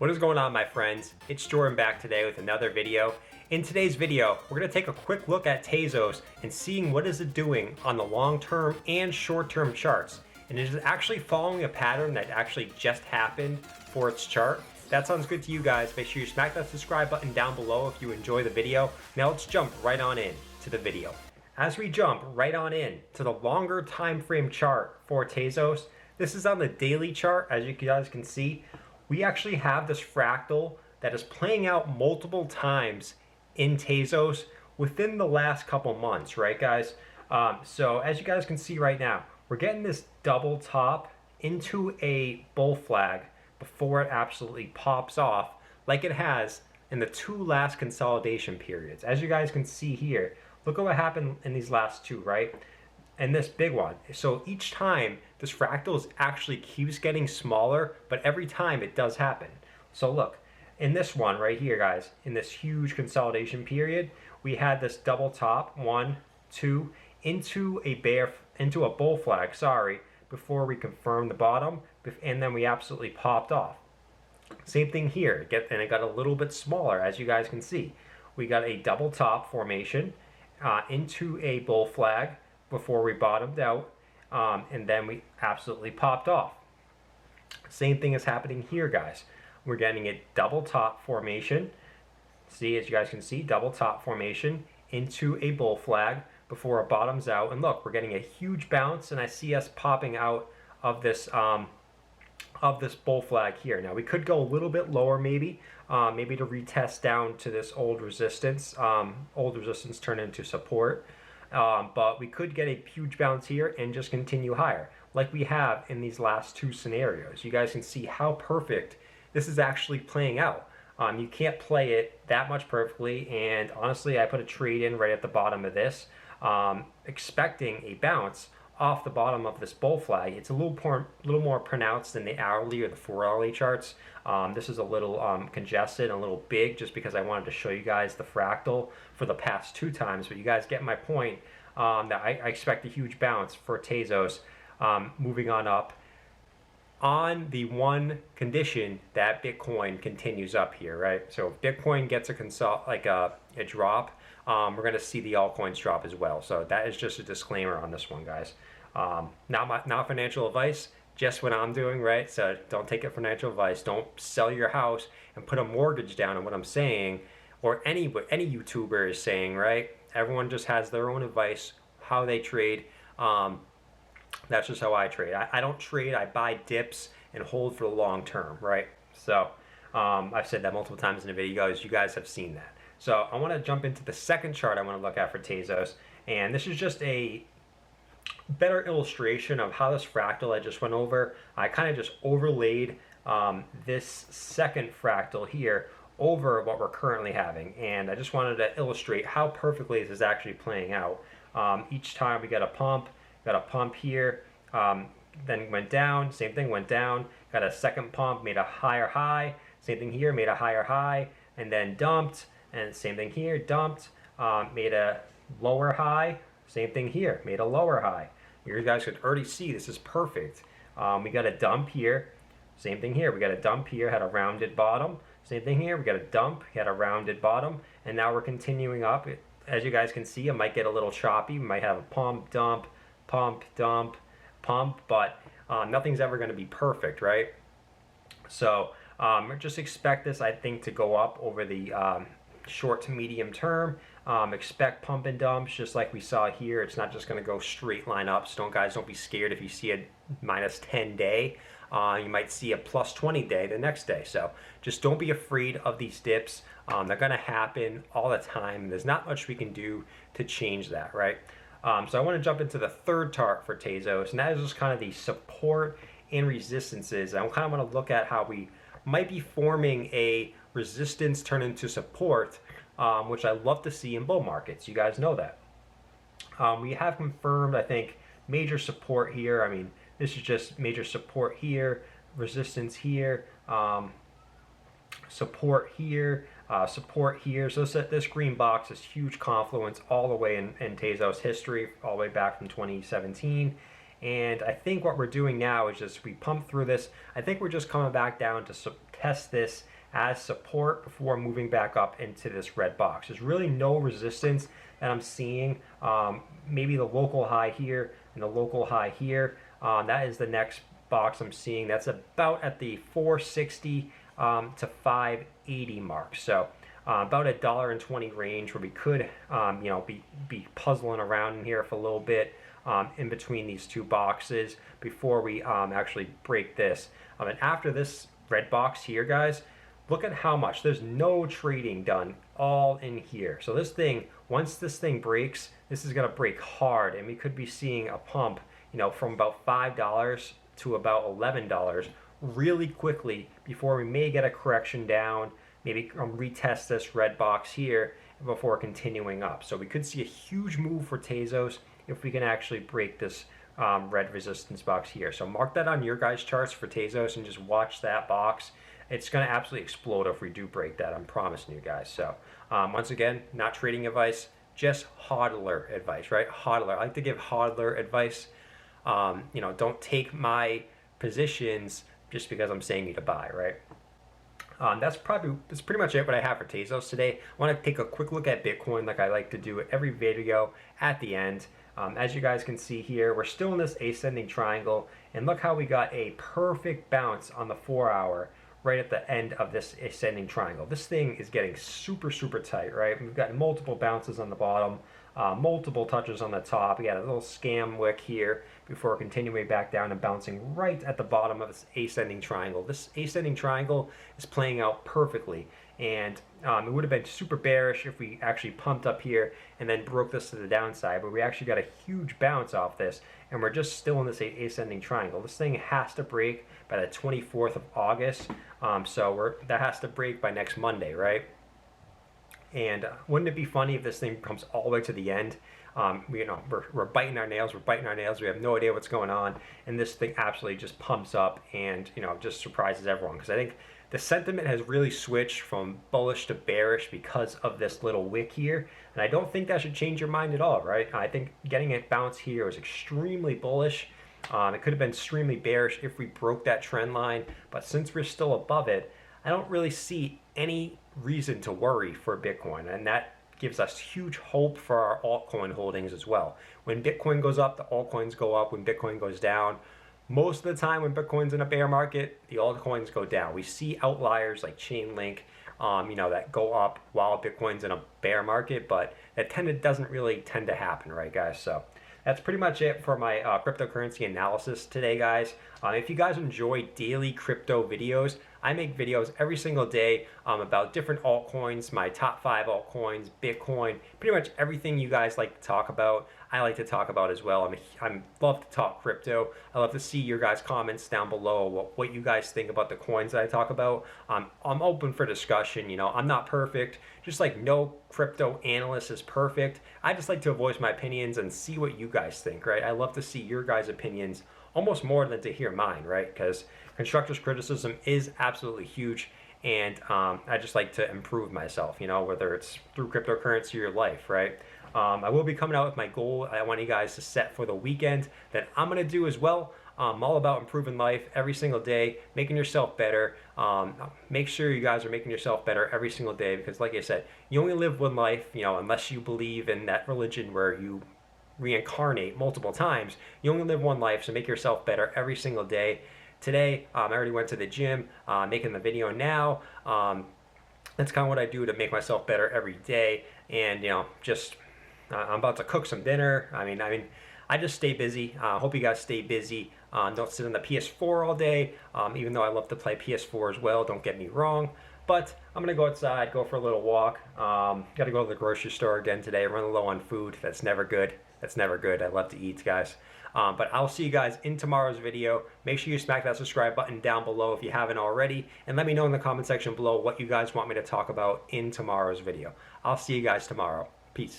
What is going on, my friends? It's Jordan back today with another video. In today's video, we're going to take a quick look at Tezos and seeing what is it doing on the long-term and short-term charts. And it is actually following a pattern that actually just happened for its chart. If that sounds good to you guys, make sure you smack that subscribe button down below if you enjoy the video. Now let's jump right on in to the video. As we jump right on in to the longer time frame chart for Tezos, this is on the daily chart. As you guys can see, we actually have this fractal that is playing out multiple times in Tezos within the last couple months, right guys? So as you guys can see right now, we're getting this double top into a bull flag before it absolutely pops off like it has in the two last consolidation periods. As you guys can see here, look at what happened in these last two, right? And this big one. So each time this fractal actually keeps getting smaller, but every time it does happen. So look, in this one right here, guys, in this huge consolidation period, we had this double top, 1, 2, into a bull flag, before we confirmed the bottom, and then we absolutely popped off. Same thing here, and it got a little bit smaller, as you guys can see. We got a double top formation into a bull flag before we bottomed out, and then we absolutely popped off. Same thing is happening here, guys. We're getting a double top formation. See, as you guys can see, double top formation into a bull flag before it bottoms out. And look, we're getting a huge bounce, and I see us popping out of this bull flag here. Now we could go a little bit lower, maybe to retest down to this old resistance. Old resistance turn into support. But we could get a huge bounce here and just continue higher like we have in these last two scenarios. You guys can see how perfect this is actually playing out. You can't play it that much perfectly, and honestly I put a trade in right at the bottom of this, expecting a bounce off the bottom of this bull flag. It's a little more pronounced than the hourly or the 4-hourly charts. This is a little congested, a little big, just because I wanted to show you guys the fractal for the past two times. But you guys get my point, that I expect a huge bounce for Tezos moving on up, on the one condition that Bitcoin continues up here, right? So if Bitcoin gets a drop, we're going to see the altcoins drop as well. So that is just a disclaimer on this one, guys. Not financial advice, just what I'm doing, right? So don't take it for financial advice. Don't sell your house and put a mortgage down on what I'm saying, or any YouTuber is saying, right? Everyone just has their own advice, how they trade. That's just how I trade. I don't trade, I buy dips and hold for the long term, right? So I've said that multiple times in the videos. You guys have seen that. So I want to jump into the second chart I want to look at for Tezos, and this is just a better illustration of how this fractal I just went over. I kind of just overlaid this second fractal here over what we're currently having, and I just wanted to illustrate how perfectly this is actually playing out. Each time we got a pump here, then went down, same thing, went down, got a second pump, made a higher high, same thing here, made a higher high, and then dumped, and same thing here, dumped, made a lower high, same thing here, made a lower high. You guys could already see this is perfect. We got a dump here, same thing here, we got a dump here, had a rounded bottom, same thing here, we got a dump, had a rounded bottom, and now we're continuing up. As you guys can see, it might get a little choppy, we might have a pump, dump, dump, pump, but nothing's ever going to be perfect, right? So just expect this, I think, to go up over the short to medium term. Expect pump and dumps just like we saw here. It's not just going to go straight line up, so don't be scared if you see a -10 day. You might see a +20 day the next day. So just don't be afraid of these dips. They're going to happen all the time. There's not much we can do to change that, right? So I want to jump into the third chart for Tezos, and that is just kind of the support and resistances. I kind of want to look at how we might be forming a resistance turn into support, which I love to see in bull markets. You guys know that. We have confirmed, I think, major support here. I mean, this is just major support here, resistance here, support here, support here. So this green box is huge confluence all the way in Tezos history, all the way back from 2017. And I think what we're doing now is just we pump through this. I think we're just coming back down to test this as support before moving back up into this red box. There's really no resistance that I'm seeing. Maybe the local high here and the local high here. That is the next box I'm seeing. That's about at the 460 to 580 mark. So about $1.20 range where we could be puzzling around in here for a little bit in between these two boxes before we actually break this. And after this red box here, guys, look at how much. There's no trading done all in here. So this thing, once this thing breaks, this is going to break hard, and we could be seeing a pump, from about $5 to about $11 really quickly before we may get a correction down, maybe retest this red box here before continuing up. So we could see a huge move for Tezos if we can actually break this red resistance box here. So mark that on your guys' charts for Tezos and just watch that box. It's going to absolutely explode if we do break that. I'm promising you guys. So once again, not trading advice, just hodler advice, right? Hodler. I like to give hodler advice. Don't take my positions just because I'm saying you to buy, right? That's pretty much it what I have for Tezos today. I want to take a quick look at Bitcoin like I like to do every video at the end. As you guys can see here, we're still in this ascending triangle, and look how we got a perfect bounce on the 4-hour right at the end of this ascending triangle. This thing is getting super, super tight, right? We've got multiple bounces on the bottom, multiple touches on the top. We got a little scam wick here before continuing back down and bouncing right at the bottom of this ascending triangle. This ascending triangle is playing out perfectly, and it would have been super bearish if we actually pumped up here and then broke this to the downside, but we actually got a huge bounce off this, and we're just still in this ascending triangle. This thing has to break by the 24th of August, so that has to break by next Monday, right? And wouldn't it be funny if this thing comes all the way to the end? We're biting our nails, we have no idea what's going on, and this thing absolutely just pumps up and just surprises everyone, because I think the sentiment has really switched from bullish to bearish because of this little wick here, and I don't think that should change your mind at all, right? I think getting a bounce here was extremely bullish. It could have been extremely bearish if we broke that trend line, but since we're still above it, I don't really see any reason to worry for Bitcoin, and that gives us huge hope for our altcoin holdings as well. When Bitcoin goes up, the altcoins go up. When Bitcoin goes down, most of the time when Bitcoin's in a bear market, the altcoins go down. We see outliers like Chainlink, that go up while Bitcoin's in a bear market, but that doesn't really tend to happen, right, guys? So that's pretty much it for my cryptocurrency analysis today, guys. If you guys enjoy daily crypto videos, I make videos every single day about different altcoins, my top 5 altcoins, Bitcoin, pretty much everything you guys like to talk about, I like to talk about as well. I love to talk crypto. I love to see your guys' comments down below, what you guys think about the coins that I talk about. I'm open for discussion. I'm not perfect, just like no crypto analyst is perfect. I just like to voice my opinions and see what you guys think, right? I love to see your guys' opinions almost more than to hear mine, right? Because constructive criticism is absolutely huge, and I just like to improve myself, whether it's through cryptocurrency or life, right? I will be coming out with my goal I want you guys to set for the weekend that I'm going to do as well. I'm all about improving life every single day, making yourself better. Make sure you guys are making yourself better every single day, because like I said, you only live one life, unless you believe in that religion where you reincarnate multiple times. You only live one life, so make yourself better every single day. Today, I already went to the gym, making the video now. That's kind of what I do to make myself better every day. And I'm about to cook some dinner. I just stay busy. Hope you guys stay busy. Don't sit on the PS4 all day, even though I love to play PS4 as well, don't get me wrong. But I'm going to go outside, go for a little walk. Got to go to the grocery store again today, run low on food. That's never good. I love to eat, guys. But I'll see you guys in tomorrow's video. Make sure you smack that subscribe button down below if you haven't already. And let me know in the comment section below what you guys want me to talk about in tomorrow's video. I'll see you guys tomorrow. Peace.